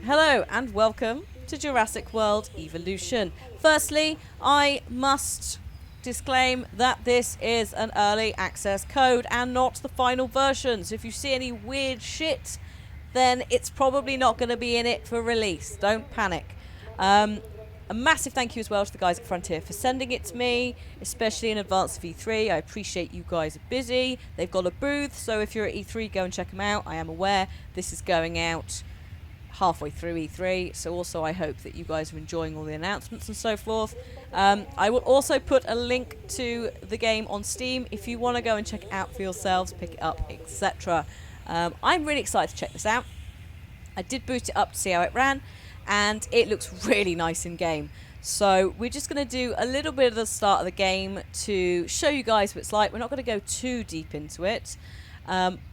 Hello and welcome to Jurassic World Evolution. Firstly, I must disclaim that this is an early access code and not the final version. So if you see any weird shit, then it's probably not going to be in it for release. Don't panic. A massive thank you as well to the guys at Frontier for sending it to me, especially in advance of E3. I appreciate you guys are busy. They've got a booth, so if you're at E3, go and check them out. I am aware this is going out halfway through E3, so also I hope that you guys are enjoying all the announcements and so forth. I will also put a link to the game on Steam if you want to go and check it out for yourselves, pick it up, etc. I'm really excited to check this out. I did boot it up to see how it ran, and it looks really nice in game. So we're just going to do a little bit of the start of the game to show you guys what it's like. We're not going to go too deep into it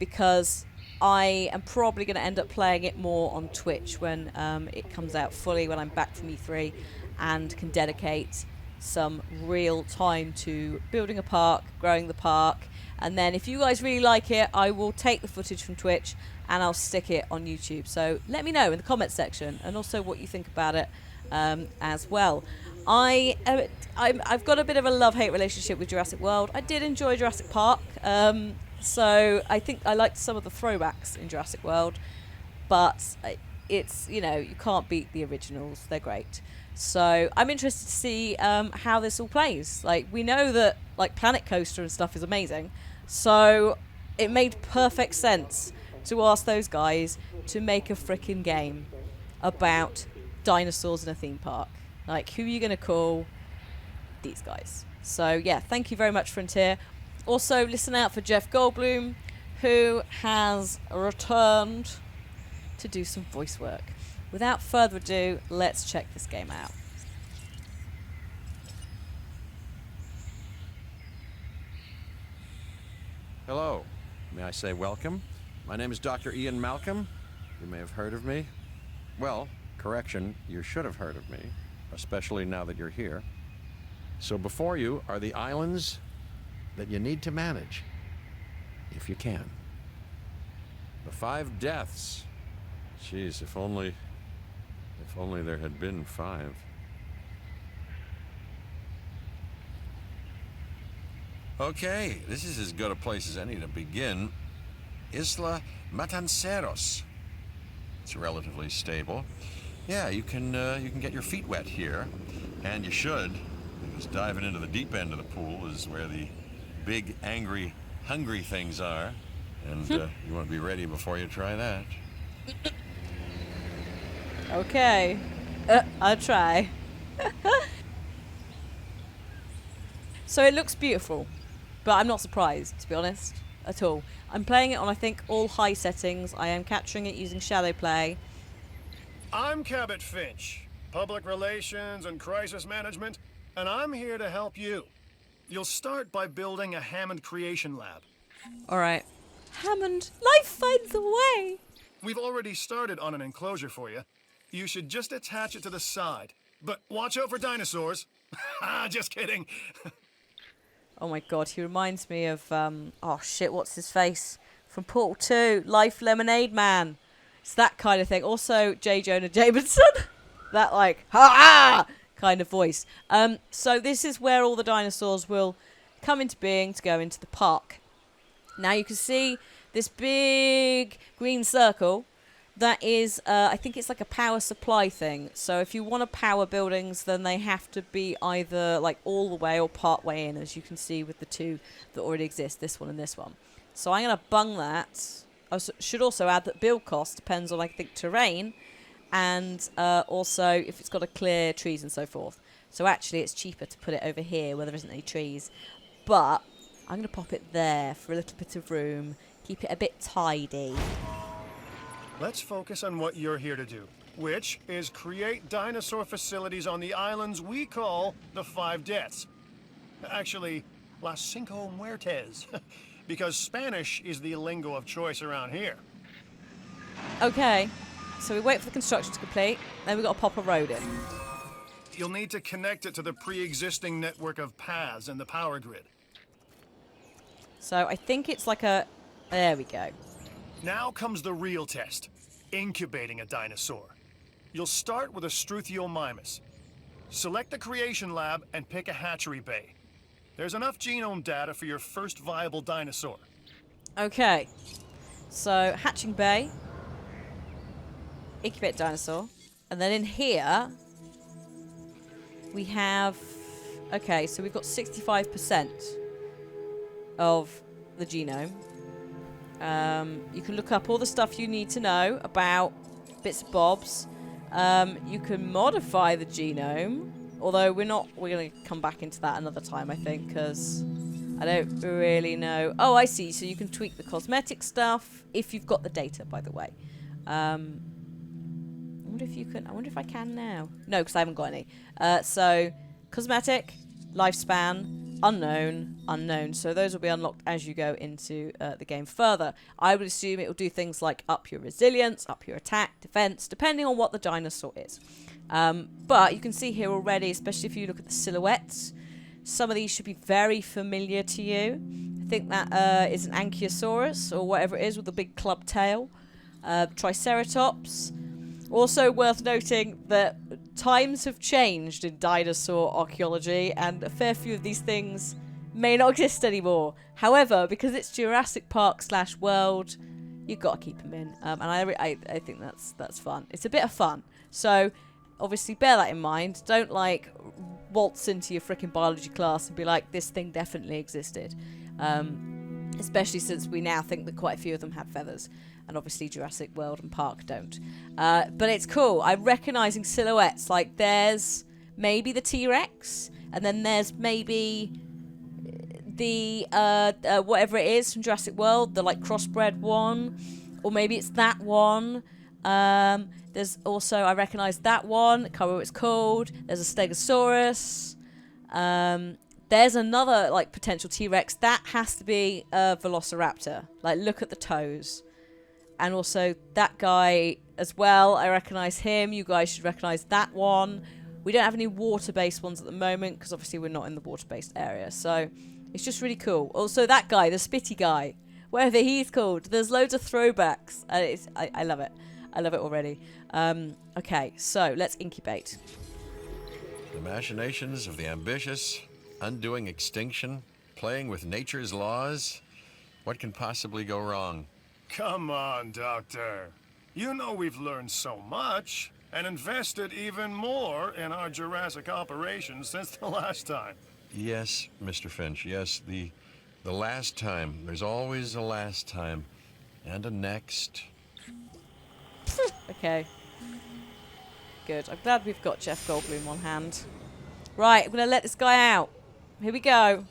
because I am probably going to end up playing it more on Twitch when it comes out fully, when I'm back from E3 and can dedicate some real time to building a park, growing the park, and then if you guys really like it, I will take the footage from Twitch and I'll stick it on YouTube. So let me know in the comments section, and also what you think about it as well. I've got a bit of a love-hate relationship with Jurassic World. I did enjoy Jurassic Park. So I think I liked some of the throwbacks in Jurassic World, but it's, you know, you can't beat the originals. They're great. So I'm interested to see how this all plays. Like, we know that like Planet Coaster and stuff is amazing, so it made perfect sense to ask those guys to make a frickin' game about dinosaurs in a theme park. Like, who are you going to call? These guys. So yeah, thank you very much, Frontier. Also, listen out for Jeff Goldblum, who has returned to do some voice work. Without further ado, let's check this game out. Hello. May I say welcome? My name is Dr. Ian Malcolm. You may have heard of me. Well, correction, you should have heard of me, especially now that you're here. So before you are the islands that you need to manage, if you can. The 5 deaths. Jeez, if only there had been 5. Okay, this is as good a place as any to begin. Isla Matanceros. It's relatively stable. Yeah, you can get your feet wet here, and you should, because diving into the deep end of the pool is where the big, angry, hungry things are, and you want to be ready before you try that. Okay, I'll try. So it looks beautiful, but I'm not surprised, to be honest, at all. I'm playing it on, I think, all high settings. I am capturing it using shadow play. I'm Cabot Finch, Public Relations and Crisis Management, and I'm here to help you. You'll start by building a Hammond Creation Lab. All right. Hammond, life finds a way. We've already started on an enclosure for you. You should just attach it to the side. But watch out for dinosaurs. Just kidding. Oh my god, he reminds me of, oh shit, what's his face? From Portal 2, Life Lemonade Man. It's that kind of thing. Also, J. Jonah Jameson. That, like, ha-ha kind of voice. So this is where all the dinosaurs will come into being to go into the park. Now you can see this big green circle. That is, I think it's like a power supply thing. So if you want to power buildings, then they have to be either like all the way or part way in, as you can see with the 2 that already exist, this one and this one. So I'm going to bung that. I should also add that build cost depends on, I think, terrain, and also if it's got to clear trees and so forth. So actually it's cheaper to put it over here where there isn't any trees. But I'm going to pop it there for a little bit of room, keep it a bit tidy. Let's focus on what you're here to do, which is create dinosaur facilities on the islands we call the 5 Deaths. Actually, Las Cinco Muertes, because Spanish is the lingo of choice around here. Okay, so we wait for the construction to complete, then we've got to pop a road in. You'll need to connect it to the pre-existing network of paths in the power grid. So I think it's like a... There we go. Now comes the real test, incubating a dinosaur. You'll start with a Struthiomimus. Select the creation lab and pick a hatchery bay. There's enough genome data for your first viable dinosaur. Okay. So, hatching bay. Incubate dinosaur. And then in here, we have... Okay, so we've got 65% of the genome. You can look up all the stuff you need to know about bits and bobs. You can modify the genome, although we're going to come back into that another time, I think, because I don't really know. Oh, I see. So you can tweak the cosmetic stuff if you've got the data, by the way. I wonder if you can. I wonder if I can now. No, because I haven't got any. So cosmetic, lifespan, unknown. So those will be unlocked as you go into the game further. I would assume it will do things like up your resilience, up your attack, defense, depending on what the dinosaur is. But you can see here already, especially if you look at the silhouettes, some of these should be very familiar to you. I think that is an Ankylosaurus or whatever it is with the big club tail. Triceratops. Also worth noting that times have changed in dinosaur archaeology and a fair few of these things may not exist anymore. However, because it's Jurassic Park / world, you've got to keep them in. And I think that's fun. It's a bit of fun. So obviously bear that in mind. Don't like waltz into your freaking biology class and be like, this thing definitely existed. Especially since we now think that quite a few of them have feathers. And obviously Jurassic World and Park don't. But it's cool. I'm recognizing silhouettes. Like there's maybe the T-Rex. And then there's maybe the whatever it is from Jurassic World. The like crossbred one. Or maybe it's that one. There's also, I recognize that one. I can't remember what it's called. There's a Stegosaurus. There's another like potential T-Rex. That has to be a Velociraptor. Like look at the toes. And also that guy as well. I recognize him. You guys should recognize that one. We don't have any water-based ones at the moment because obviously we're not in the water-based area. So it's just really cool. Also that guy, the Spitty guy, whatever he's called. There's loads of throwbacks. I love it. I love it already. Okay, so let's incubate. The machinations of the ambitious, undoing extinction, playing with nature's laws. What can possibly go wrong? Come on, Doctor. You know we've learned so much and invested even more in our Jurassic operations since the last time. Yes, Mr. Finch, yes, the last time. There's always a last time. And a next. Okay. Good. I'm glad we've got Jeff Goldblum on hand. Right, I'm going to let this guy out. Here we go.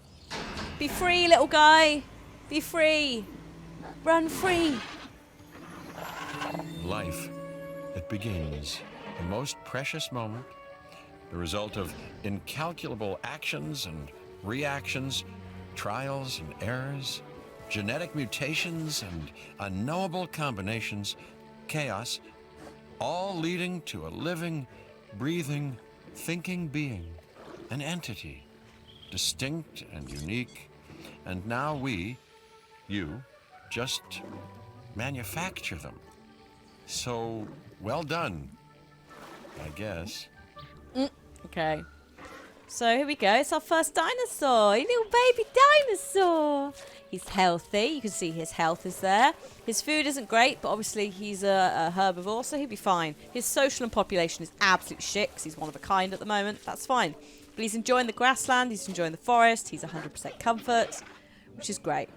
Be free, little guy. Be free. Run free. Life. It begins. The most precious moment. The result of incalculable actions and reactions, trials and errors, genetic mutations and unknowable combinations, chaos, all leading to a living, breathing, thinking being, an entity, distinct and unique. And now we, you, just manufacture them. So, well done, I guess. Okay. So here we go. It's our first dinosaur. A little baby dinosaur. He's healthy. You can see his health is there. His food isn't great, but obviously he's a herbivore, so he'll be fine. His social and population is absolute shit because he's one of a kind at the moment. That's fine. But he's enjoying the grassland. He's enjoying the forest. He's 100% comfort, which is great.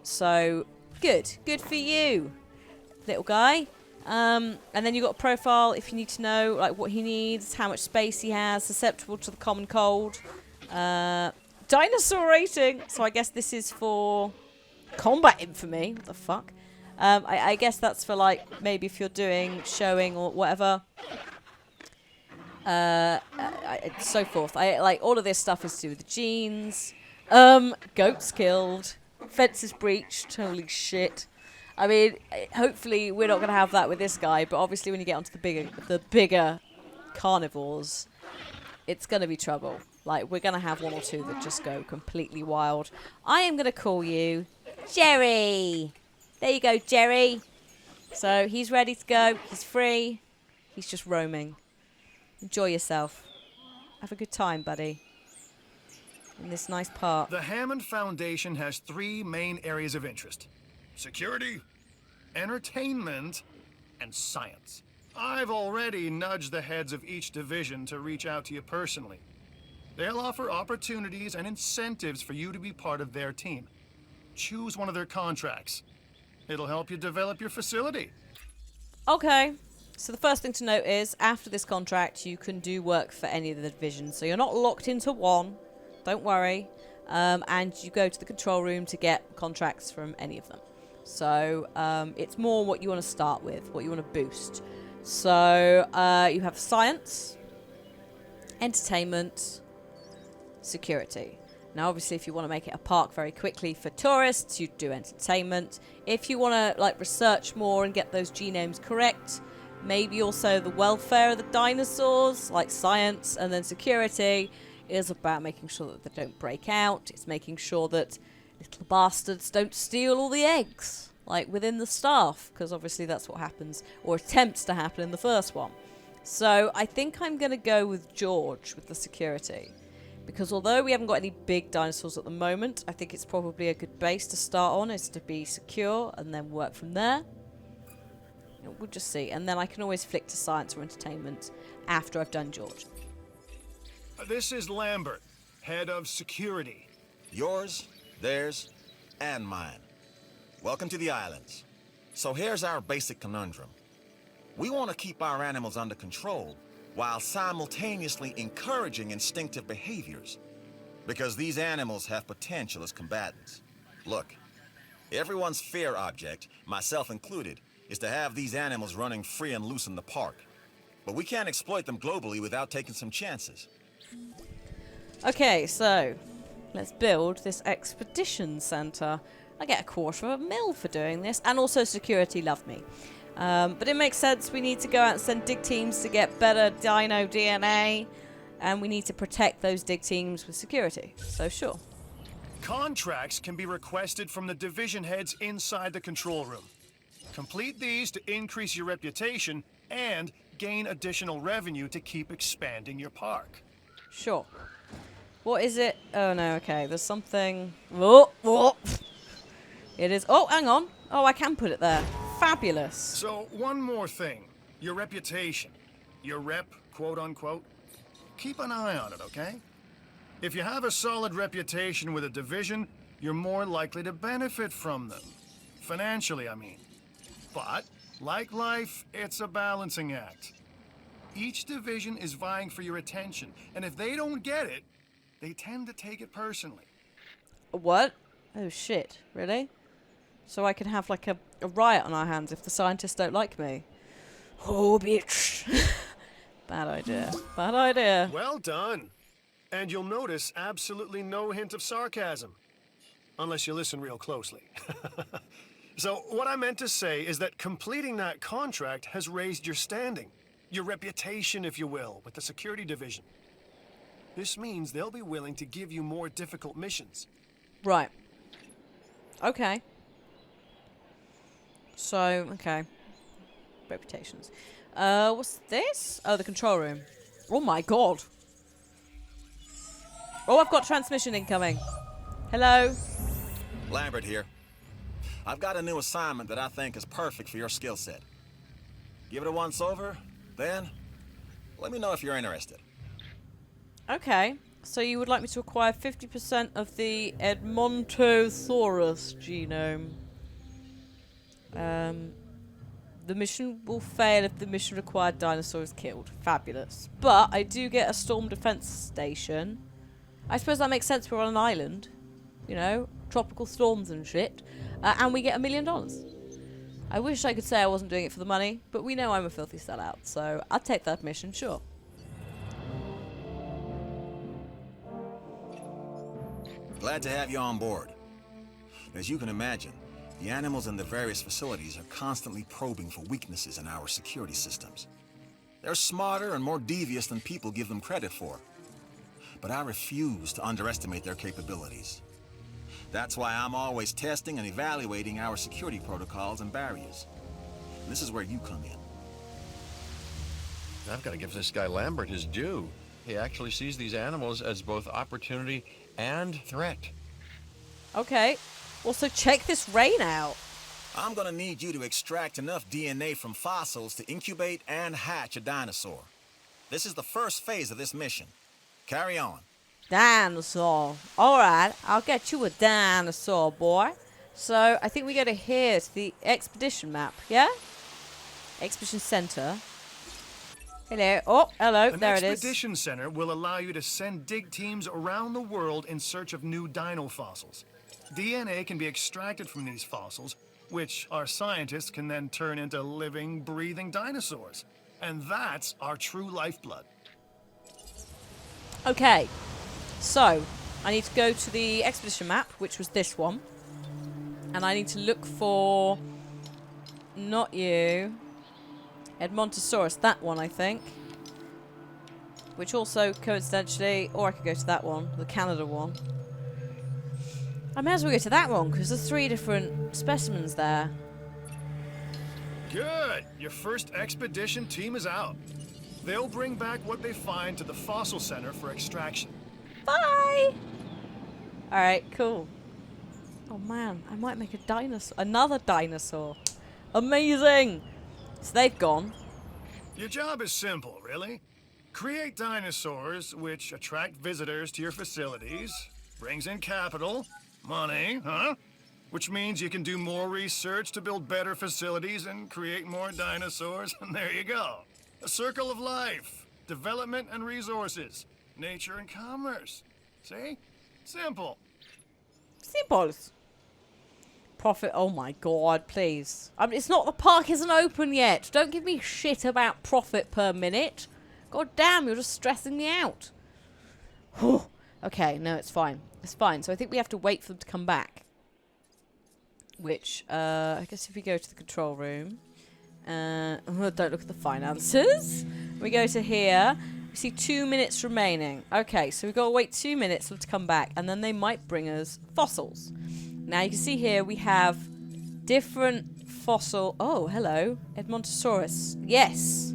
So good. Good for you, little guy. And then you've got a profile if you need to know like what he needs, how much space he has, susceptible to the common cold. Dinosaur rating. So I guess this is for combat infamy. What the fuck? I guess that's for like maybe if you're doing showing or whatever. So forth. I like all of this stuff is to do with the genes. Goats killed. Fences breached. Holy shit. I mean, hopefully we're not going to have that with this guy, but obviously when you get onto the bigger carnivores, it's going to be trouble. Like, we're going to have one or two that just go completely wild. I am going to call you Jerry. There you go, Jerry. So he's ready to go. He's free. He's just roaming. Enjoy yourself. Have a good time, buddy. In this nice park. The Hammond Foundation has 3 main areas of interest: security, entertainment, and science. I've already nudged the heads of each division to reach out to you personally. They'll offer opportunities and incentives for you to be part of their team. Choose one of their contracts. It'll help you develop your facility. Okay. So the first thing to note is, after this contract, you can do work for any of the divisions. So you're not locked into one. Don't worry. And you go to the control room to get contracts from any of them. So it's more what you want to start with, what you want to boost. So you have science, entertainment, security. Now, obviously, if you want to make it a park very quickly for tourists, you do entertainment. If you want to like research more and get those genomes correct, maybe also the welfare of the dinosaurs, like science, and then security is about making sure that they don't break out. It's making sure that little bastards don't steal all the eggs, like within the staff, because obviously that's what happens, or attempts to happen in the first one. So I think I'm going to go with George with the security, because although we haven't got any big dinosaurs at the moment, I think it's probably a good base to start on, is to be secure and then work from there. We'll just see. And then I can always flick to science or entertainment after I've done George. This is Lambert, head of security. Yours, theirs, and mine. Welcome to the islands. So here's our basic conundrum. We want to keep our animals under control while simultaneously encouraging instinctive behaviors, because these animals have potential as combatants. Look, everyone's fear object, myself included, is to have these animals running free and loose in the park. But we can't exploit them globally without taking some chances. Okay, so let's build this expedition center. I get $250,000 for doing this, and also security love me. But it makes sense. We need to go out and send dig teams to get better dino DNA, and we need to protect those dig teams with security. So sure. Contracts can be requested from the division heads inside the control room. Complete these to increase your reputation and gain additional revenue to keep expanding your park. Sure. What is it? Oh no, okay. There's something. Oh. It is. Oh, hang on. Oh, I can put it there. Fabulous. So, one more thing. Your reputation. Your rep, quote unquote. Keep an eye on it, okay? If you have a solid reputation with a division, you're more likely to benefit from them. Financially, I mean. But, like life, it's a balancing act. Each division is vying for your attention, and if they don't get it, they tend to take it personally. What? Oh shit, really? So I can have like a riot on our hands if the scientists don't like me. Oh, bitch. Bad idea. Bad idea. Well done. And you'll notice absolutely no hint of sarcasm. Unless you listen real closely. So what I meant to say is that completing that contract has raised your standing. Your reputation, if you will, with the security division. This means they'll be willing to give you more difficult missions. Right. Okay. So, okay. Reputations. What's this? Oh, the control room. Oh my god. Oh, I've got transmission incoming. Hello? Lambert here. I've got a new assignment that I think is perfect for your skill set. Give it a once over, then let me know if you're interested. Okay. So you would like me to acquire 50% of the Edmontosaurus genome. The mission will fail if the mission required dinosaur is killed. Fabulous. But I do get a storm defense station. I suppose that makes sense. We're on an island. You know, tropical storms and shit. And we get $1 million. I wish I could say I wasn't doing it for the money, but we know I'm a filthy sellout, so I'd take that mission, sure. Glad to have you on board. As you can imagine, the animals in the various facilities are constantly probing for weaknesses in our security systems. They're smarter and more devious than people give them credit for. But I refuse to underestimate their capabilities. That's why I'm always testing and evaluating our security protocols and barriers. And this is where you come in. I've got to give this guy Lambert his due. He actually sees these animals as both opportunity and threat. Okay. Also, check this rain out. I'm gonna need you to extract enough DNA from fossils to incubate and hatch a dinosaur. This is the first phase of this mission. Carry on. Dinosaur. Alright, I'll get you a dinosaur, boy. So, I think we go to here, to the expedition map, yeah? Expedition Center. Hello. Oh, hello. There it is. An expedition center will allow you to send dig teams around the world in search of new dino fossils. DNA can be extracted from these fossils, which our scientists can then turn into living, breathing dinosaurs. And that's our true lifeblood. Okay. So, I need to go to the expedition map, which was this one. And I need to look for... Not you. Edmontosaurus, that one, I think. Which also, coincidentally... Or I could go to that one, the Canada one. I may as well go to that one, because there's 3 different specimens there. Good! Your first expedition team is out. They'll bring back what they find to the fossil center for extraction. Bye! Alright, cool. Oh man, I might make a dinosaur. Another dinosaur. Amazing! So they've gone. Your job is simple, really. Create dinosaurs which attract visitors to your facilities, brings in capital, money, huh? Which means you can do more research to build better facilities and create more dinosaurs, and there you go. A circle of life, development and resources, nature and commerce. See? Simple. Simples. Profit. Oh my god, please. I mean, it's not, the park isn't open yet. Don't give me shit about profit per minute. God damn, you're just stressing me out. Okay, no, it's fine. It's fine. So I think we have to wait for them to come back. Which, I guess if we go to the control room. Don't look at the finances. We go to here. We see 2 minutes remaining. Okay, so we've got to wait 2 minutes for them to come back. And then they might bring us fossils. Now you can see here we have different fossil... Oh, hello. Edmontosaurus. Yes.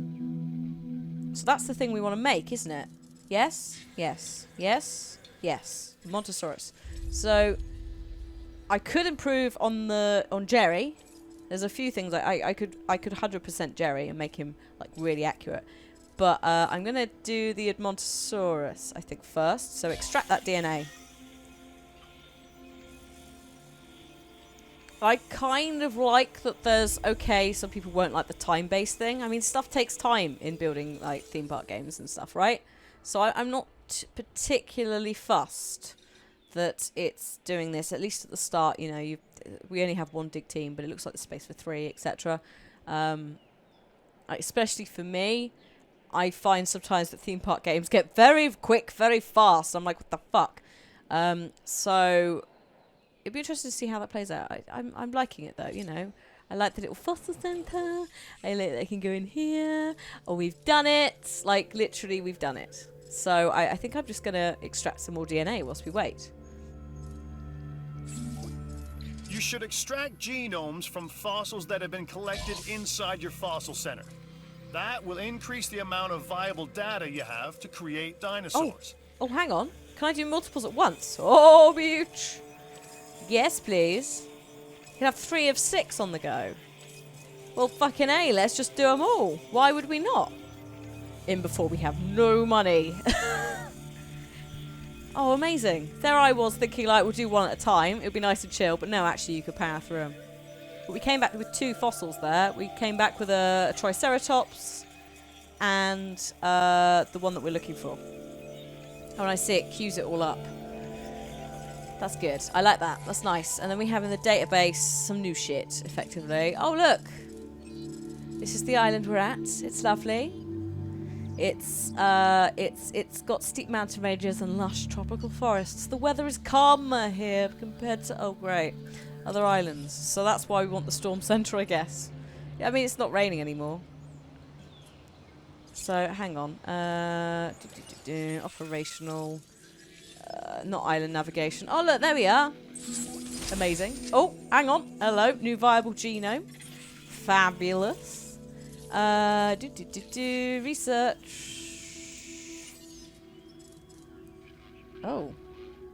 So that's the thing we want to make, isn't it? Yes? Yes. Yes? Yes. Edmontosaurus. So I could improve on Jerry. There's a few things I could 100% Jerry and make him like really accurate. But I'm going to do the Edmontosaurus, I think, first. So extract that DNA. I kind of like that there's... Okay, some people won't like the time-based thing. I mean, stuff takes time in building like theme park games and stuff, right? So I'm not particularly fussed that it's doing this, at least at the start. You know, we only have 1 dig team, but it looks like there's space for 3, etc. Especially for me, I find sometimes that theme park games get very quick, very fast. I'm like, what the fuck? So it'd be interesting to see how that plays out. I'm liking it though, you know. I like the little fossil center. I like that I can go in here. Oh, we've done it. Like, literally, we've done it. So I think I'm just going to extract some more DNA whilst we wait. You should extract genomes from fossils that have been collected inside your fossil center. That will increase the amount of viable data you have to create dinosaurs. Oh, hang on. Can I do multiples at once? Oh, bitch. Yes, please. You can have 3 of 6 on the go. Well, fucking A, let's just do them all. Why would we not? In before we have no money. Oh, amazing. There I was thinking, like, we'll do 1 at a time. It would be nice and chill. But no, actually, you could power through them. But we came back with 2 fossils there. We came back with a Triceratops and the one that we're looking for. And when I see it, queues it all up. That's good. I like that. That's nice. And then we have in the database some new shit, effectively. Oh, look. This is the island we're at. It's lovely. It's got steep mountain ranges and lush tropical forests. The weather is calmer here compared to, oh great, other islands. So that's why we want the storm center, I guess. Yeah, I mean, it's not raining anymore. So hang on. Operational. Not island navigation. Oh look, there we are. Amazing. Oh, hang on. Hello, new viable genome. Fabulous. Research. Oh.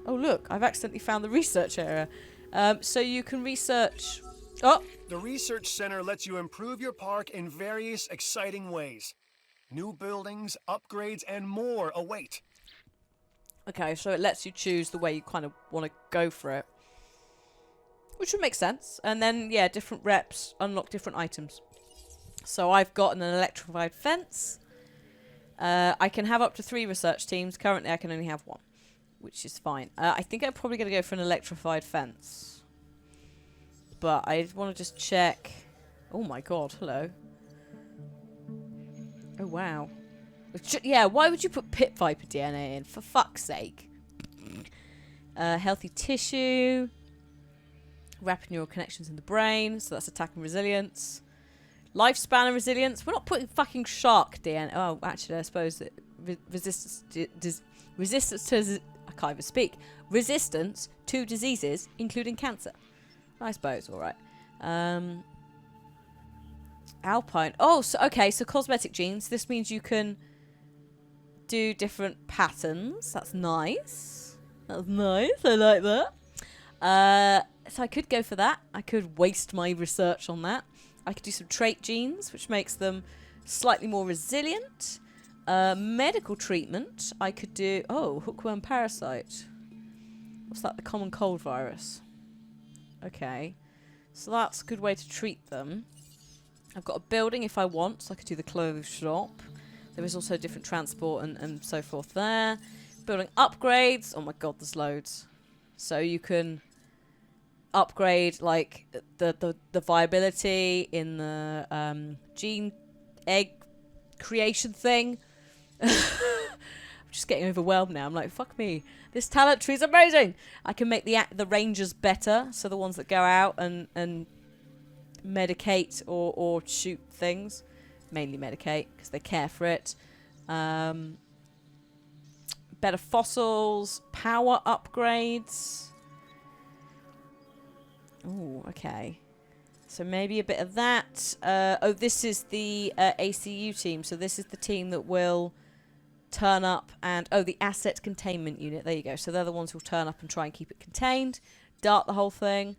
Oh, look. I've accidentally found the research area. So you can research... Oh! The Research Center lets you improve your park in various exciting ways. New buildings, upgrades, and more await. Okay, so it lets you choose the way you kind of want to go for it. Which would make sense. And then, yeah, different reps unlock different items. So I've got an electrified fence. I can have up to 3 research teams. Currently, I can only have 1, which is fine. I think I'm probably going to go for an electrified fence. But I want to just check. Oh my god, hello. Oh wow. Yeah, why would you put pit viper DNA in? For fuck's sake. Healthy tissue. Rapid neural connections in the brain. So that's attack and resilience. Lifespan and resilience. We're not putting fucking shark DNA. Oh, actually, I suppose that resistance to... I can't even speak. Resistance to diseases, including cancer. I suppose, alright. Alpine. Oh, so, okay, so cosmetic genes. This means you can do different patterns. That's nice. That's nice. I like that. So I could go for that. I could waste my research on that. I could do some trait genes, which makes them slightly more resilient. Medical treatment. I could do... Oh, hookworm parasite. What's that? The common cold virus. Okay. So that's a good way to treat them. I've got a building if I want, so I could do the clothes shop. There is also different transport and so forth there. Building upgrades. Oh my god, there's loads. So you can upgrade like the viability in the gene egg creation thing. I'm just getting overwhelmed now. I'm like, fuck me. This talent tree is amazing. I can make the rangers better, so the ones that go out and medicate or shoot things. Mainly medicate, because they care for it. Better fossils. Power upgrades. Oh, okay. So maybe a bit of that. Oh, this is the ACU team. So this is the team that will turn up and... Oh, the asset containment unit. There you go. So they're the ones who'll turn up and try and keep it contained. Dart the whole thing.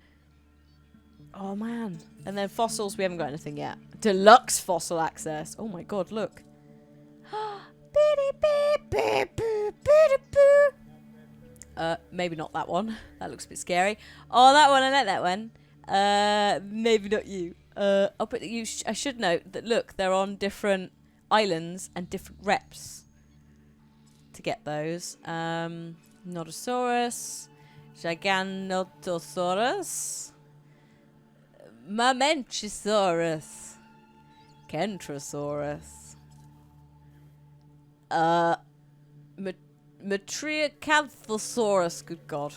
Oh, man. And then fossils, we haven't got anything yet. Deluxe fossil access. Oh, my God, look. Maybe not that one. That looks a bit scary. Oh, that one. I like that one. Maybe not you. I'll put you. I should note that, look, they're on different islands and different reps to get those. Nodosaurus. Giganotosaurus. Mamenchisaurus. Kentrosaurus. Matriacanthosaurus. Good God.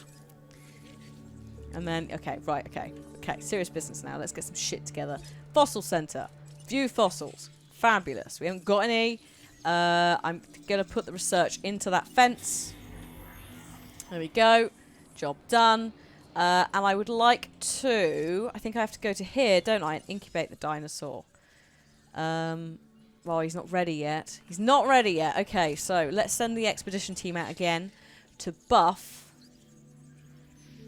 And then, okay, right, okay. Okay, serious business now. Let's get some shit together. Fossil Center. View fossils. Fabulous. We haven't got any. I'm going to put the research into that fence. There we go. Job done. And I would like to... I think I have to go to here, don't I? And incubate the dinosaur. Well, he's not ready yet. He's not ready yet. Okay, so let's send the expedition team out again to buff.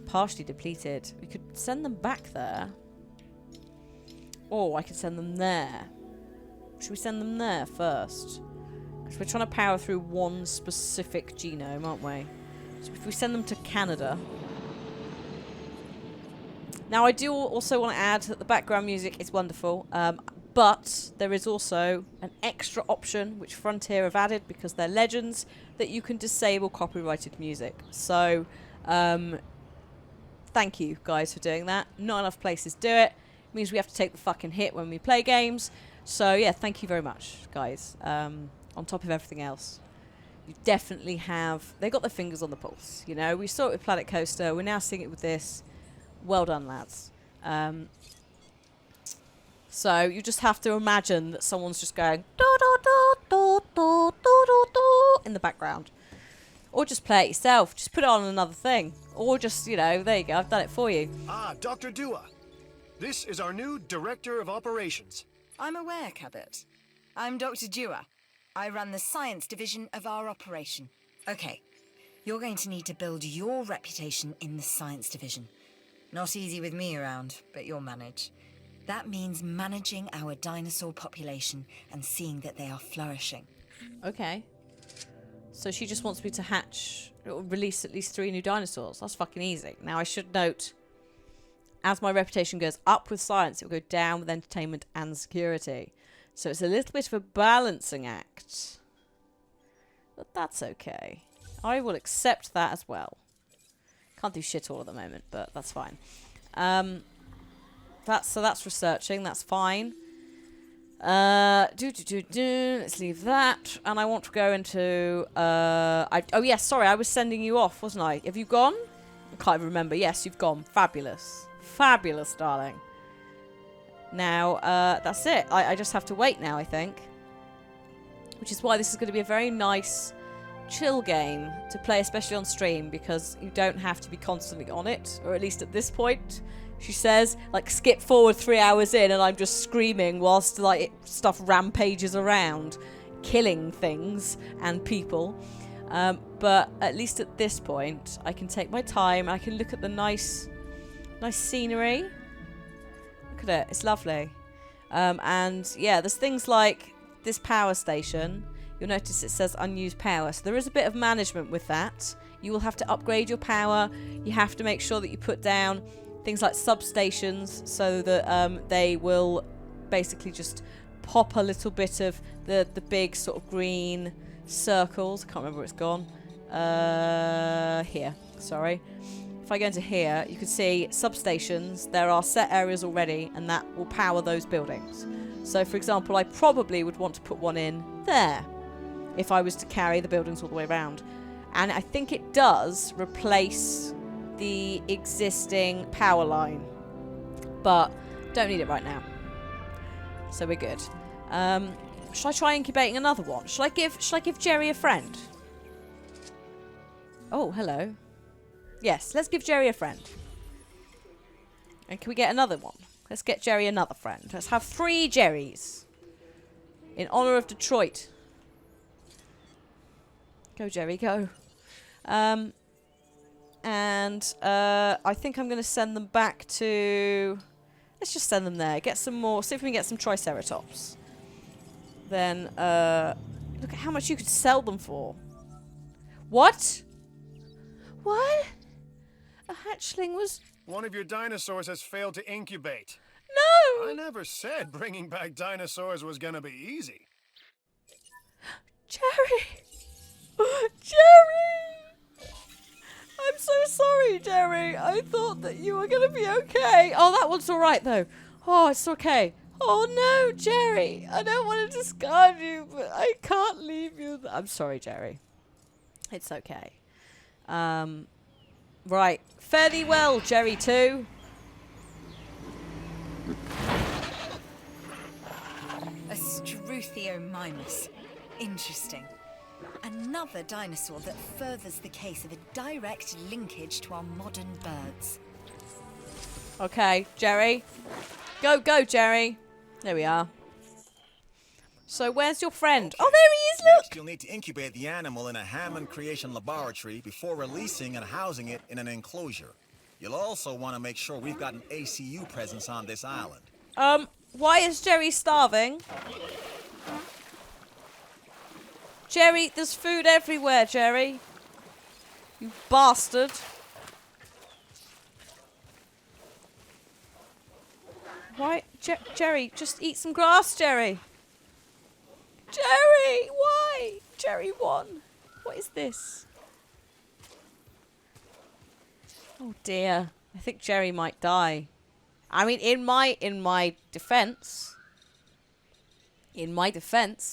Partially depleted. We could send them back there. Or I could send them there. Should we send them there first? Because we're trying to power through one specific genome, aren't we? So if we send them to Canada... Now, I do also want to add that the background music is wonderful, but there is also an extra option which Frontier have added because they're legends that you can disable copyrighted music. So, thank you guys for doing that. Not enough places do it. It means we have to take the fucking hit when we play games. So, yeah, thank you very much, guys. On top of everything else. You definitely have... They got their fingers on the pulse, you know. We saw it with Planet Coaster. We're now seeing it with this. Well done, lads. So you just have to imagine that someone's just going in the background. Or just play it yourself. Just put it on another thing. Or just, you know, there you go. I've done it for you. Ah, Dr. Dua. This is our new Director of Operations. I'm aware, Cabot. I'm Dr. Dewar. I run the science division of our operation. Okay, you're going to need to build your reputation in the science division. Not easy with me around, but you'll manage. That means managing our dinosaur population and seeing that they are flourishing. Okay. So she just wants me to hatch, or release at least 3 new dinosaurs. That's fucking easy. Now I should note, as my reputation goes up with science, it will go down with entertainment and security. So it's a little bit of a balancing act. But that's okay. I will accept that as well. Can't do shit all at the moment, but that's fine. That's researching. That's fine. Let's leave that. And I want to go into... oh, yes, sorry. I was sending you off, wasn't I? Have you gone? I can't even remember. Yes, you've gone. Fabulous. Fabulous, darling. Now, that's it. I just have to wait now, I think. Which is why this is going to be a very nice, chill game to play, especially on stream, because you don't have to be constantly on it, or at least at this point. She says, like, skip forward 3 hours in and I'm just screaming whilst, like, stuff rampages around, killing things and people. But at least at this point, I can take my time. I can look at the nice scenery. Look at it. It's lovely. And, yeah, there's things like this power station. You'll notice it says unused power. So there is a bit of management with that. You will have to upgrade your power. You have to make sure that you put down things like substations so that they will basically just pop a little bit of the big sort of green circles. I can't remember where it's gone. Here. Sorry. If I go into here, you can see substations. There are set areas already, and that will power those buildings. So, for example, I probably would want to put one in there if I was to carry the buildings all the way around. And I think it does replace the existing power line, but don't need it right now, so we're good. Should I try incubating another one? Should I give Jerry a friend? Oh, hello. Yes, let's give Jerry a friend. And can we get another one? Let's get Jerry another friend. Let's have 3 Jerrys in honor of Detroit. Go, Jerry, go. And I think I'm going to send them back to... Let's just send them there. Get some more. See if we can get some Triceratops. Then, look at how much you could sell them for. What? What? A hatchling was... One of your dinosaurs has failed to incubate. No! I never said bringing back dinosaurs was gonna be easy. Jerry! Jerry! I'm so sorry, Jerry. I thought that you were going to be okay. Oh, that one's all right, though. Oh, it's okay. Oh, no, Jerry. I don't want to discard you, but I can't leave you. I'm sorry, Jerry. It's okay. Right. Fare thee well, Jerry 2. A Struthiomimus. Interesting. Another dinosaur that furthers the case of a direct linkage to our modern birds. Okay, Jerry. Go, Jerry. There we are. So where's your friend? Oh, there he is, look! Next, you'll need to incubate the animal in a Hammond Creation Laboratory before releasing and housing it in an enclosure. You'll also want to make sure we've got an ACU presence on this island. Why is Jerry starving? Jerry, there's food everywhere, Jerry. You bastard. Why? Jerry, just eat some grass, Jerry. Jerry, why? Jerry 1. What is this? Oh dear. I think Jerry might die. I mean, in my defense,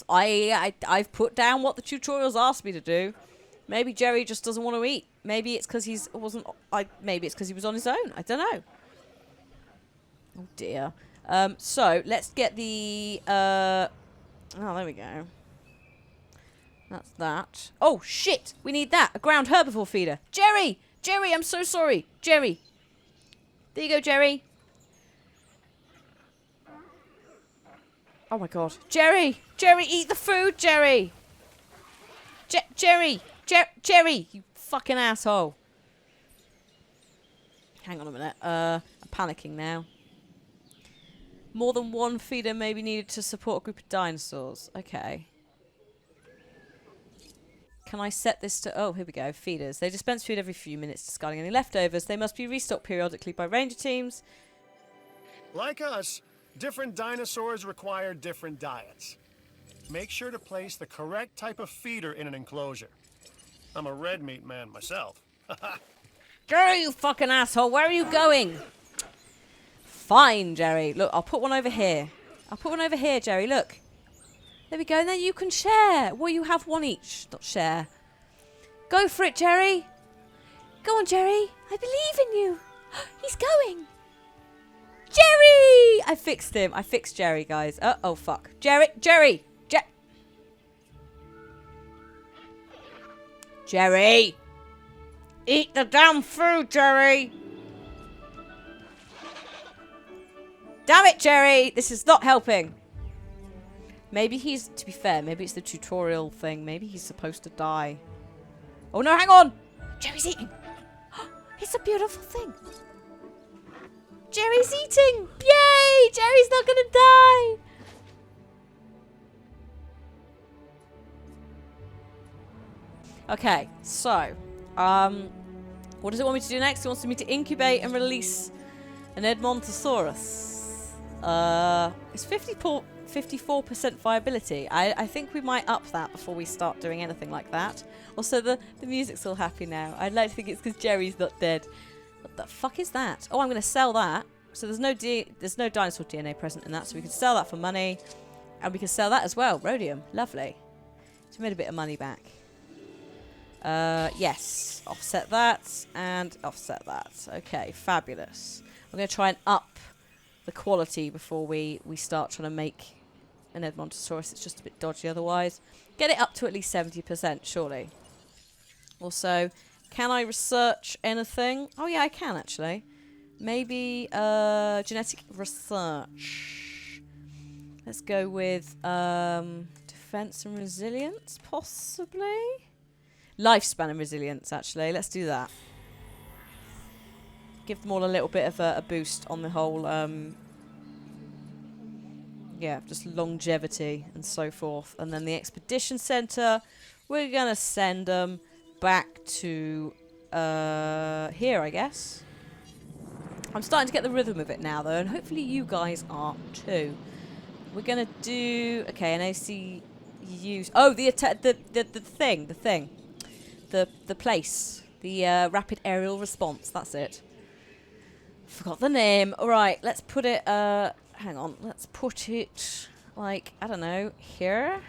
I've put down what the tutorials asked me to do. Maybe Jerry just doesn't want to eat. Maybe it's because maybe it's because he was on his own. I don't know. Oh dear. So let's get the. Oh, there we go. That's that. Oh shit! We need that. A ground herbivore feeder. Jerry, I'm so sorry, Jerry. There you go, Jerry. Oh my god. Jerry! Jerry, eat the food, Jerry! Jerry! Jerry! You fucking asshole. Hang on a minute. I'm panicking now. More than one feeder may be needed to support a group of dinosaurs. Okay. Can I set this to... Oh, here we go. Feeders. They dispense food every few minutes, discarding any leftovers. They must be restocked periodically by ranger teams. Like us, different dinosaurs require different diets. Make sure to place the correct type of feeder in an enclosure. I'm a red meat man myself. Jerry, you fucking asshole. Where are you going? Fine, Jerry. Look, I'll put one over here. I'll put one over here, Jerry. Look. There we go. And then you can share. Well, you have one each, not share. Go for it, Jerry. Go on, Jerry. I believe in you. He's going. Jerry! I fixed him. I fixed Jerry, guys. Oh, fuck. Jerry! Jerry! Eat the damn food, Jerry! Damn it, Jerry! This is not helping. Maybe he's, to be fair, maybe it's the tutorial thing. Maybe he's supposed to die. Oh no, hang on! Jerry's eating! It's a beautiful thing. Jerry's eating! Yay! Jerry's not gonna die! Okay, so, what does it want me to do next? It wants me to incubate and release an Edmontosaurus. It's 54% viability. I think we might up that before we start doing anything like that. Also, the music's all happy now. I'd like to think it's because Jerry's not dead. What the fuck is that? Oh, I'm going to sell that. So there's no dinosaur DNA present in that, so we can sell that for money. And we can sell that as well. Rhodium. Lovely. So we made a bit of money back. Yes. Offset that and offset that. Okay, fabulous. I'm going to try and up the quality before we start trying to make an Edmontosaurus. It's just a bit dodgy otherwise. Get it up to at least 70%, surely. Also, can I research anything? Oh yeah, I can actually. Maybe genetic research. Let's go with defense and resilience, possibly. Lifespan and resilience, actually. Let's do that. Give them all a little bit of a boost on the whole, yeah, just longevity and so forth. And then the expedition center, we're going to send them back to here, I guess. I'm starting to get the rhythm of it now, though, and hopefully you guys are too. We're going to do... Okay, and I see use... Oh, the thing. The place. The rapid aerial response. That's it. Forgot the name. All right, let's put it... hang on. Let's put it, like, I don't know, here?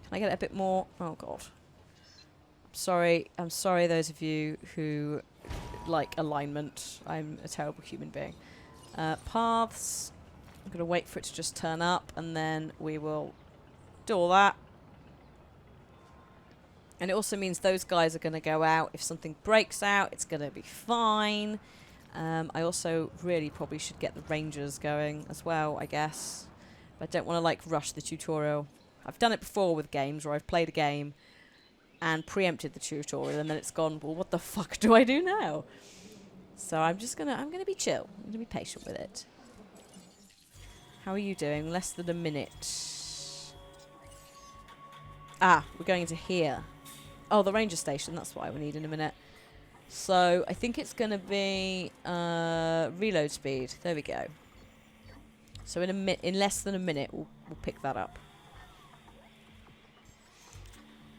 Can I get it a bit more... Oh, God. I'm sorry, those of you who like alignment. I'm a terrible human being. Paths. I'm going to wait for it to just turn up, and then we will do all that. And it also means those guys are going to go out. If something breaks out, it's going to be fine. I also really probably should get the rangers going as well, I guess. But I don't want to, like, rush the tutorial. I've done it before with games where I've played a game and preempted the tutorial, and then it's gone, well, what the fuck do I do now? So I'm gonna be chill. I'm gonna be patient with it. How are you doing? Less than a minute. Ah, we're going into here. Oh, the ranger station, that's what I need in a minute. So I think it's gonna be reload speed. There we go. So in less than a minute we'll pick that up.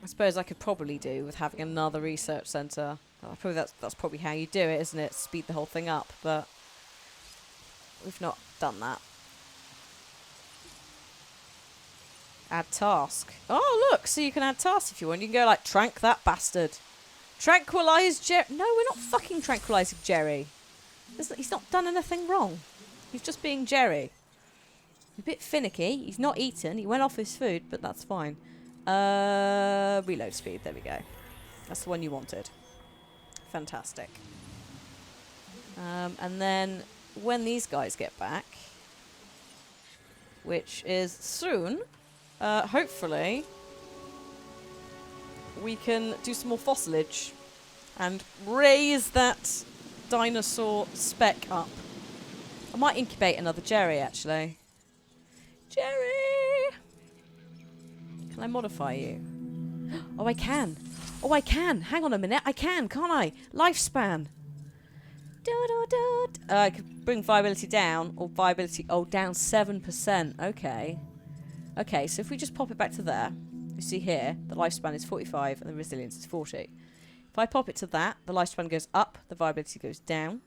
I suppose I could probably do with having another research centre. That's probably how you do it, isn't it? Speed the whole thing up, but we've not done that. Add task. Oh, look, so you can add tasks if you want. You can go like, trank that bastard. Tranquilise Jerry. No, we're not fucking tranquilising Jerry. He's not done anything wrong. He's just being Jerry. He's a bit finicky. He's not eaten. He went off his food, but that's fine. Reload speed. There we go. That's the one you wanted. Fantastic. And then when these guys get back, which is soon. Hopefully, we can do some more fossilage and raise that dinosaur spec up. I might incubate another Jerry, actually. Jerry! Can I modify you? Oh, I can. Oh, I can. Hang on a minute. I can, can't I? Lifespan. I could bring viability down, or viability... Oh, down 7%. Okay. Okay, so if we just pop it back to there, you see here, the lifespan is 45 and the resilience is 40. If I pop it to that, the lifespan goes up, the viability goes down.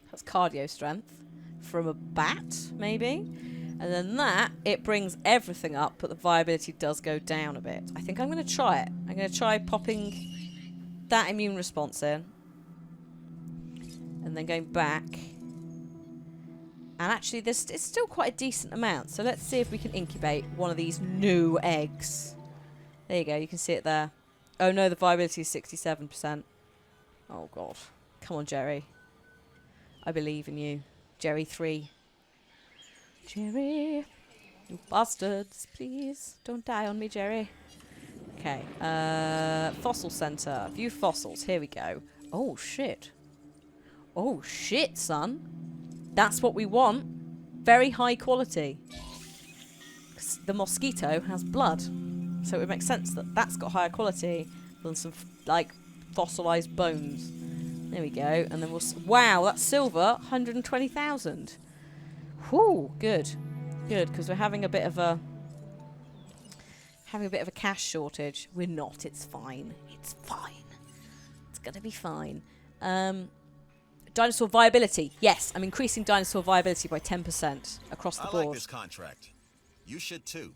That's cardio strength from a bat, maybe. And then that, it brings everything up, but the viability does go down a bit. I think I'm going to try it. I'm going to try popping that immune response in. And then going back. And actually, it's still quite a decent amount. So let's see if we can incubate one of these new eggs. There you go. You can see it there. Oh, no, the viability is 67%. Oh, God. Come on, Jerry. I believe in you. Jerry 3. Jerry. You bastards. Please. Don't die on me, Jerry. Okay. Fossil center. View fossils. Here we go. Oh, shit. Oh, shit, son. That's what we want. Very high quality. 'Cause the mosquito has blood. So it would make sense that that's got higher quality than some, like, fossilized bones. There we go. And then we'll... Wow, that's silver. 120,000. Whew, good. Good, because we're having a bit of a... cash shortage. We're not. It's fine. It's fine. It's going to be fine. Dinosaur viability. Yes, I'm increasing dinosaur viability by 10% across the board. I like this contract. You should too.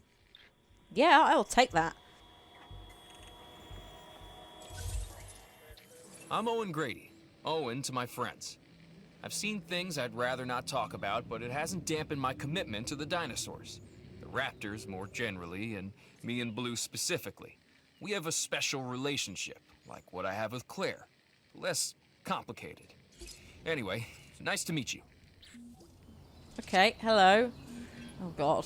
Yeah, I'll take that. I'm Owen Grady. Owen to my friends. I've seen things I'd rather not talk about, but it hasn't dampened my commitment to the dinosaurs. The raptors more generally, and me and Blue specifically. We have a special relationship, like what I have with Claire. Less complicated. Anyway, nice to meet you. Okay, hello. Oh, God.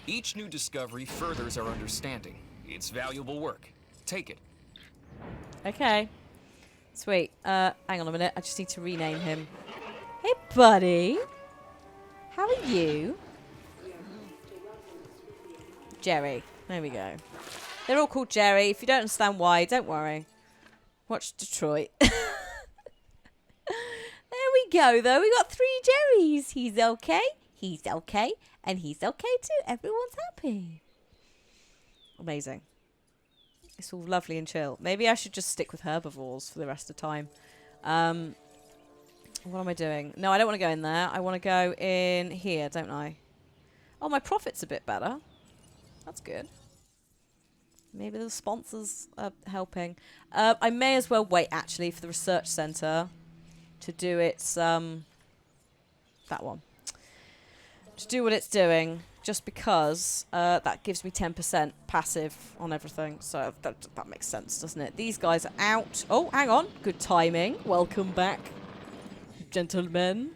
Each new discovery furthers our understanding. It's valuable work. Take it. Okay. Sweet. Hang on a minute. I just need to rename him. Hey, buddy. How are you? Jerry. There we go. They're all called Jerry. If you don't understand why, don't worry. Watch Detroit. There we go, though. We got 3 Jerrys. He's okay. He's okay. And he's okay, too. Everyone's happy. Amazing. It's all lovely and chill. Maybe I should just stick with herbivores for the rest of the time. What am I doing? No, I don't want to go in there. I want to go in here, don't I? Oh, my profit's a bit better. That's good. Maybe the sponsors are helping. I may as well wait, actually, for the research centre to do its... that one. To do what it's doing, just because that gives me 10% passive on everything. So that makes sense, doesn't it? These guys are out. Oh, hang on. Good timing. Welcome back, gentlemen.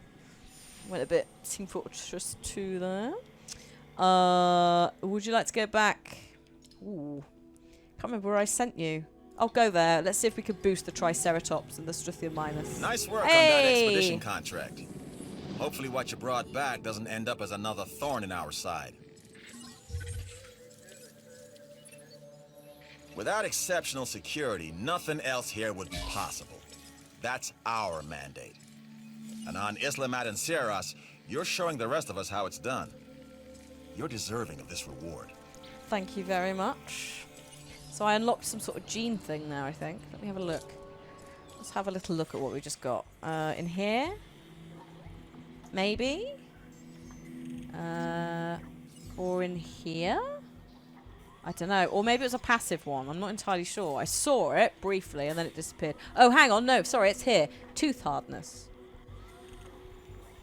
Went a bit Team Fortress 2 there. Would you like to go back? Ooh. Can't remember where I sent you. I'll go there. Let's see if we can boost the Triceratops and the Struthiominus. Nice work on that expedition contract. Hopefully what you brought back doesn't end up as another thorn in our side. Without exceptional security, nothing else here would be possible. That's our mandate. And on Isla Madanceras, you're showing the rest of us how it's done. You're deserving of this reward. Thank you very much. So I unlocked some sort of gene thing there, I think. Let me have a look. Let's have a little look at what we just got. In here? Maybe? Or in here? I don't know. Or maybe it was a passive one. I'm not entirely sure. I saw it briefly and then it disappeared. Oh, hang on. No, sorry. It's here. Tooth hardness.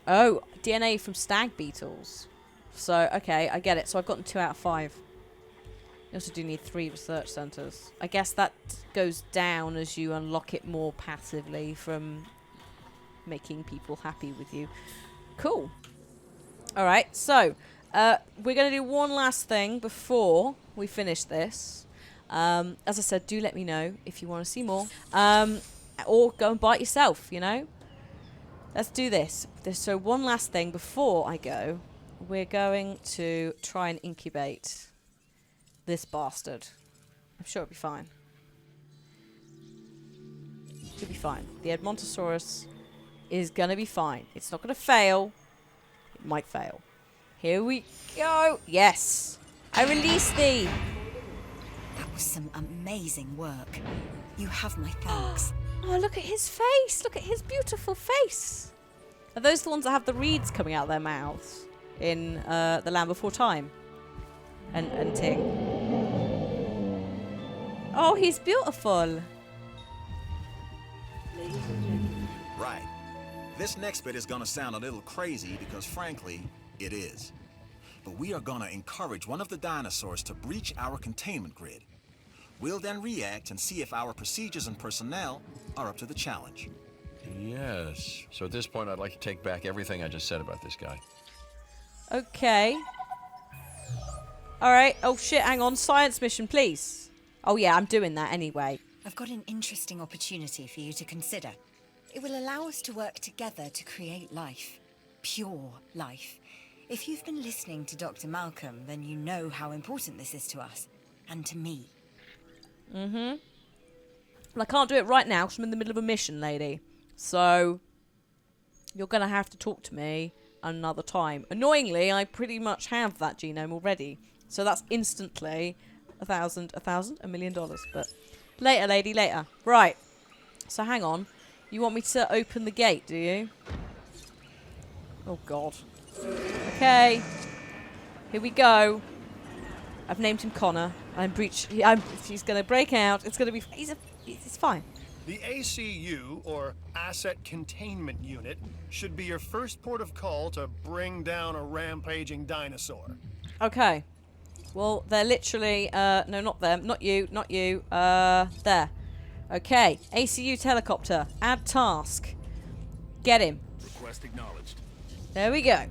Oh, DNA from stag beetles. So, okay. I get it. So I've gotten 2 out of 5. You also do need 3 research centres. I guess that goes down as you unlock it more passively from making people happy with you. Cool. All right, so we're going to do one last thing before we finish this. As I said, do let me know if you want to see more. Or go and bite yourself, you know. Let's do this. So one last thing before I go. We're going to try and incubate this bastard. I'm sure it'll be fine. It'll be fine. The Edmontosaurus is going to be fine. It's not going to fail. It might fail. Here we go. Yes. I release thee. That was some amazing work. You have my thanks. Oh, look at his face. Look at his beautiful face. Are those the ones that have the reeds coming out of their mouths in The Land Before Time? And Ting. Oh, he's beautiful. Right. This next bit is gonna sound a little crazy because frankly, it is. But we are gonna encourage one of the dinosaurs to breach our containment grid. We'll then react and see if our procedures and personnel are up to the challenge. Yes. So at this point, I'd like to take back everything I just said about this guy. Okay. All right. Oh, shit. Hang on. Science mission, please. Oh, yeah. I'm doing that anyway. I've got an interesting opportunity for you to consider. It will allow us to work together to create life. Pure life. If you've been listening to Dr. Malcolm, then you know how important this is to us. And to me. Mm-hmm. Well, I can't do it right now because I'm in the middle of a mission, lady. So, you're going to have to talk to me another time. Annoyingly, I pretty much have that genome already. So that's instantly $1 million. But later, lady, later. Right. So hang on. You want me to open the gate, do you? Oh, God. Okay. Here we go. I've named him Connor. He's going to break out. It's going to be... It's fine. The ACU, or Asset Containment Unit, should be your first port of call to bring down a rampaging dinosaur. Okay. Well, they're literally... no, not them. Not you. Not you. There. Okay. ACU helicopter. Add task. Get him. Request acknowledged. There we go.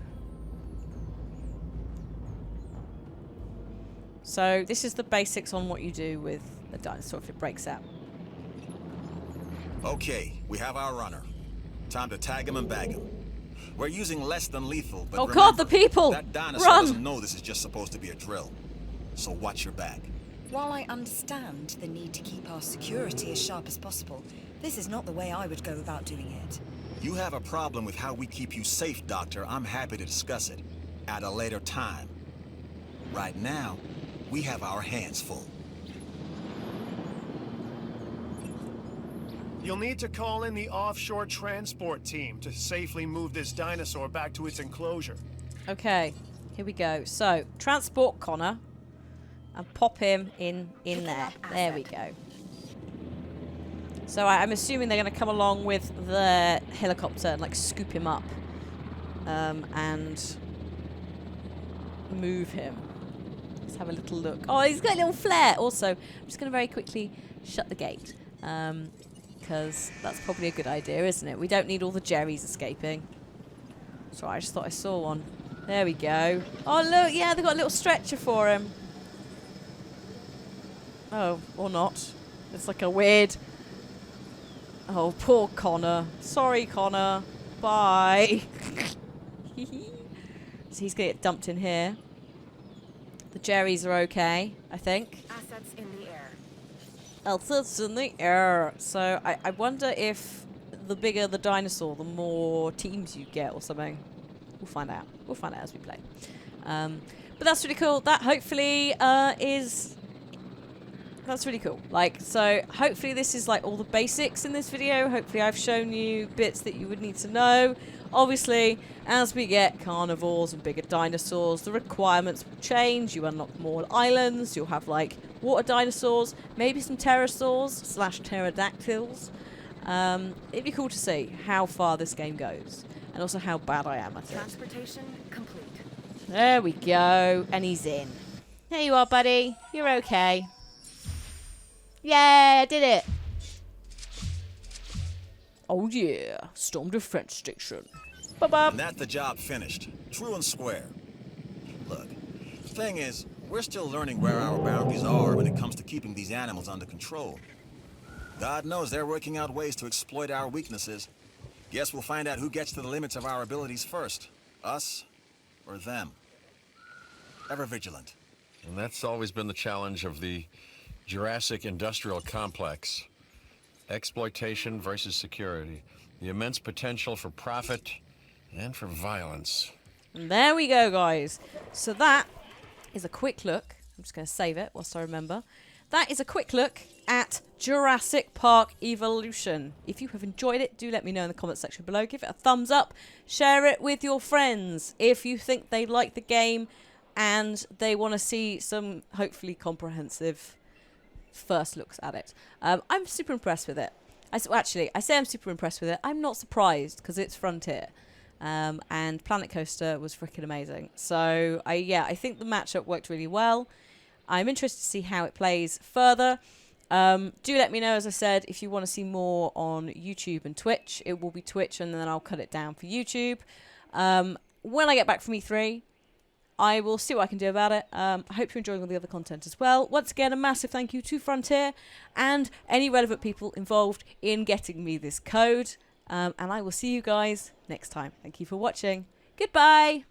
So, this is the basics on what you do with a dinosaur if it breaks out. Okay, we have our runner. Time to tag him and bag him. We're using less than lethal, but Oh God, the remember, people! that dinosaur Run! doesn't know this is just supposed to be a drill. So watch your back. While I understand the need to keep our security as sharp as possible, this is not the way I would go about doing it. You have a problem with how we keep you safe, Doctor. I'm happy to discuss it at a later time. Right now, we have our hands full. You'll need to call in the offshore transport team to safely move this dinosaur back to its enclosure. Okay, here we go. So, transport Connor and pop him in there. There we go. So I'm assuming they're going to come along with the helicopter and like scoop him up and move him. Let's have a little look. Oh, he's got a little flare. Also, I'm just going to very quickly shut the gate because that's probably a good idea, isn't it? We don't need all the Jerrys escaping. Sorry, I just thought I saw one. There we go. Oh, look. Yeah, they've got a little stretcher for him. Oh, or not. It's like a weird... Oh, poor Connor. Sorry, Connor. Bye. So he's going to get dumped in here. The Jerrys are okay, I think. Assets in the air. Assets in the air. So I wonder if the bigger the dinosaur, the more teams you get or something. We'll find out. We'll find out as we play. But that's really cool. That hopefully is... That's really cool. Like, so hopefully this is like all the basics in this video. Hopefully I've shown you bits that you would need to know. Obviously, as we get carnivores and bigger dinosaurs, the requirements will change. You unlock more islands. You'll have like water dinosaurs, maybe some pterosaurs / pterodactyls. It'd be cool to see how far this game goes and also how bad I am at it. Transportation complete. There we go. And he's in. There you are, buddy. You're okay. Yay, I did it. Oh yeah, storm defense station. Ba-ba. And that's the job finished. True and square. Look, the thing is, we're still learning where our boundaries are when it comes to keeping these animals under control. God knows they're working out ways to exploit our weaknesses. Guess we'll find out who gets to the limits of our abilities first. Us or them. Ever vigilant. And that's always been the challenge of the Jurassic industrial complex. Exploitation versus security. The immense potential for profit and for violence. And there we go, guys. So that is a quick look. I'm just going to save it whilst I remember. That is a quick look at Jurassic Park Evolution. If you have enjoyed it, do let me know in the comment section below. Give it a thumbs up. Share it with your friends if you think they like the game and they want to see some hopefully comprehensive first looks at it. I'm super impressed with it. I say I'm super impressed with it. I'm not surprised because it's Frontier. And Planet Coaster was freaking amazing. So, I think the matchup worked really well. I'm interested to see how it plays further. Do let me know, as I said, if you want to see more on YouTube and Twitch. It will be Twitch, and then I'll cut it down for YouTube. When I get back from E3, I will see what I can do about it. I hope you're enjoying all the other content as well. Once again, a massive thank you to Frontier and any relevant people involved in getting me this code. And I will see you guys next time. Thank you for watching. Goodbye.